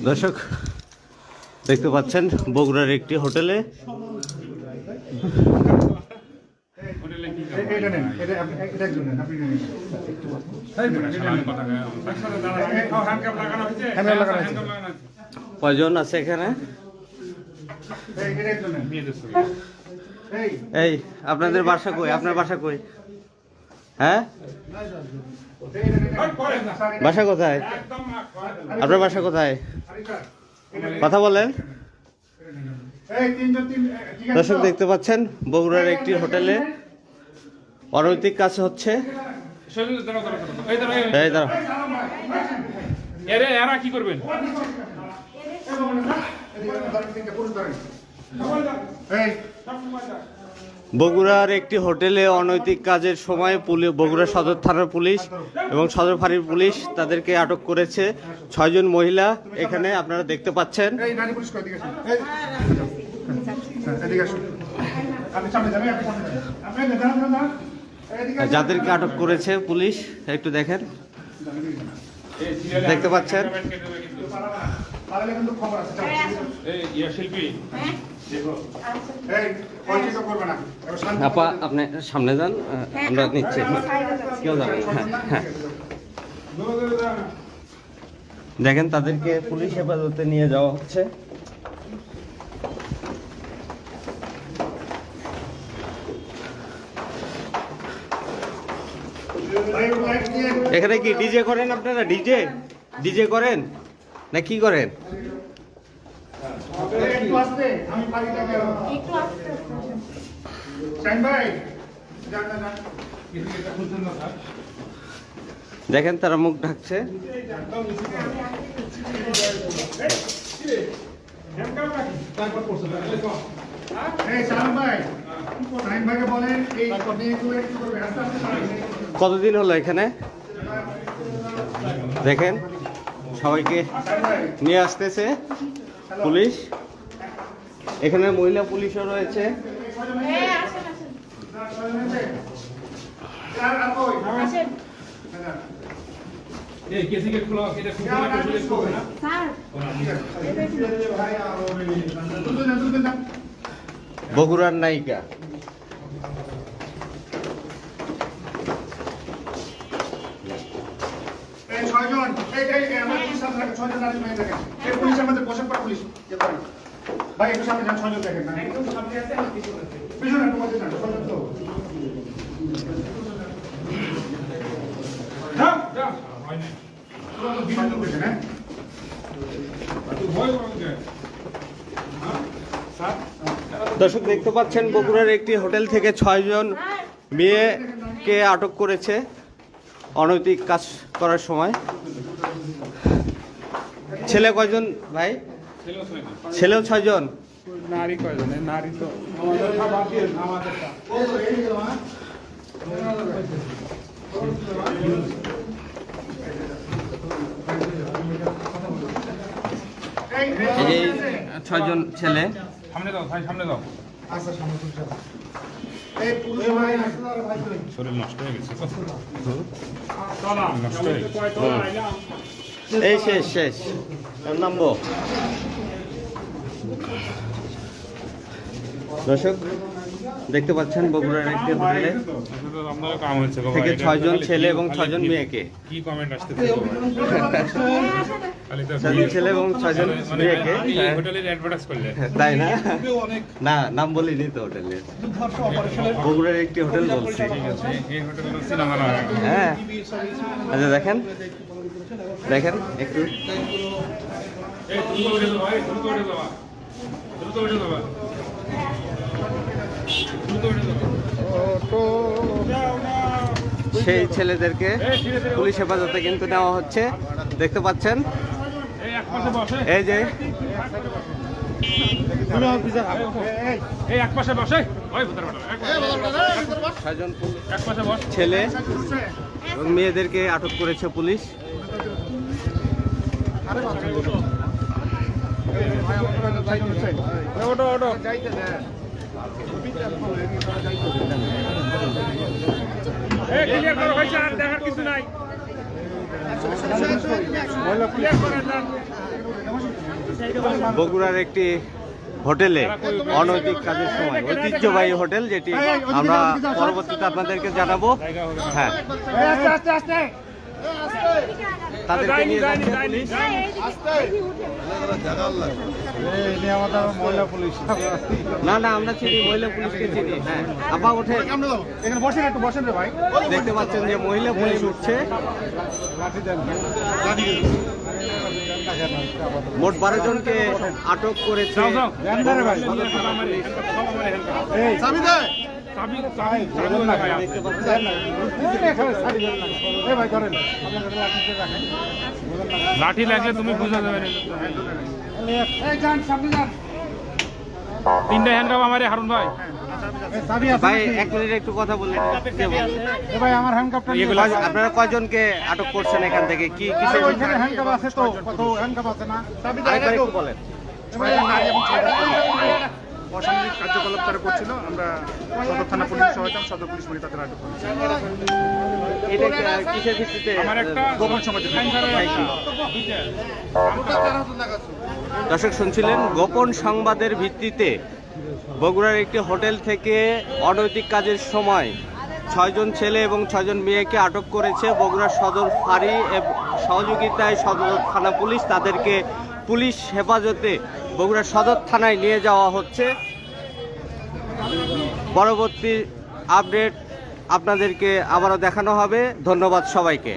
দর্শক দেখতে পাচ্ছেন বগুড়ার একটি হোটেলে কয়জন আছে এখানে? এই আপনাদের বাসা কই? আপনার বাসা কই? হ্যাঁ, বাসা কোথায়? আপনার বাসা কোথায়? কথা বলেন। দর্শক দেখতে পাচ্ছেন বগুড়ার একটি হোটেলে অনৈতিক কাজ হচ্ছে। এরা কি করবেন? বগুড়ার একটি হোটেলে অনৈতিক কাজের সময় বগুড়া সদর থানার পুলিশ এবং সদর ফাঁড়ির পুলিশ তাদেরকে আটক করেছে। 6 জন মহিলা এখানে আপনারা দেখতে পাচ্ছেন। যাদেরকে আটক করেছে পুলিশ একটু দেখেন, দেখতে পাচ্ছেন। আপা আপনি সামনে যান, আমরা নিচ্ছি, কেউ যাবেন। হ্যাঁ, দেখেন তাদেরকে পুলিশ হেফাজতে নিয়ে যাওয়া হচ্ছে। এখানে কি ডিজে করেন আপনারা? ডিজে করেন না কি করেন? দেখেন তারা মুখ ঢাকছে। কতদিন হলো এখানে? দেখেন সবাইকে নিয়ে আসতেছে পুলিশ। এখানে মহিলা পুলিশও রয়েছে। বগুড়ার নায়িকা দর্শক দেখতে পাচ্ছেন বগুড়ার একটি হোটেল থেকে 6 জন মেয়েকে আটক করেছে অনৈতিক কাজ করার সময়। ছেলে কয়জন ভাই? ছেলেও 6 জন। নারী কয়জন? নারী তো এই 6 জন ছেলে। সামনে দাও ভাই, সামনে দাও। শরীর নষ্ট হয়ে গেছে। এই শেষ নামবো। দর্শক দেখতে পাচ্ছেন বগুড়ার একটি হোটেলে থেকে 6 জন ছেলে এবং 6 জন মেয়েকে, কি কমেন্ট আসতে 6 জন ছেলে এবং 6 জন মেয়েকে হোটেলের অ্যাডভার্টাইজ করলে, তাই না? না, নাম বলিনি তো হোটেলে, বগুড়ার একটি হোটেল বলছি। হ্যাঁ, আচ্ছা দেখেন একটু সেই ছেলেদেরকে পুলিশ হেফাজতে কিন্তু নেওয়া হচ্ছে। দেখতে পাচ্ছেন এই যে ছেলে এবং মেয়েদেরকে আটক করেছে পুলিশ। দেখার কিছু নাই। বগুড়ার একটি হোটেলে অনৈতিক কাজের সময়, ঐতিহ্যবাহী হোটেল যেটি আমরা পরবর্তীতে আপনাদেরকে জানাবো। হ্যাঁ, তাদেরকে নিয়ে যাচ্ছে পুলিশ। না না, আমরা চিনি, মহিলা পুলিশকে চিনি। হ্যাঁ, আপা ওঠে, এখানে বসেন, একটু বসেন রে ভাই। দেখতে পাচ্ছেন যে মহিলা পুলিশ উঠছে। মোট 12 জনকে আটক করেছে। লাঠি লাগলে তুমি বুঝা যাবে না। তিনটা হ্যান্ড কাপ আমারে হারুন ভাই। ভাই 1 মিনিট একটু কথা বললেন। ভাই আমার হ্যান্ডকাপটা নিয়ে আপনারা কয়জনকে আটক করছেন এখান থেকে? কি কিসের ওইখানে হ্যান্ডকাপ আছে তো, কত হ্যান্ডকাপ আছে না? আরেকবার একটু বলেন। অসামাজিক কার্যকলাপ তারা করছিল, আমরা সদর থানা পুলিশ সহায়তা, সদর পুলিশ মিলে তাদের আটক করেছি। এটা কিসের ভিত্তিতে? আমার একটা গোপন সমাজের দর্শক শুনছিলেন, গোপন সংবাদের ভিত্তিতে বগুড়ার একটি হোটেল থেকে অনৈতিক কাজের সময় 6 জন ছেলে এবং 6 জন মেয়েকে আটক করেছে বগুড়া সদর ফাঁড়ি সহযোগিতায় সদর থানা পুলিশ। তাদেরকে পুলিশ হেফাজতে বগুড়া সদর থানায় নিয়ে যাওয়া হচ্ছে। পরবর্তী আপডেট আপনাদেরকে আবারও দেখানো হবে। ধন্যবাদ সবাইকে।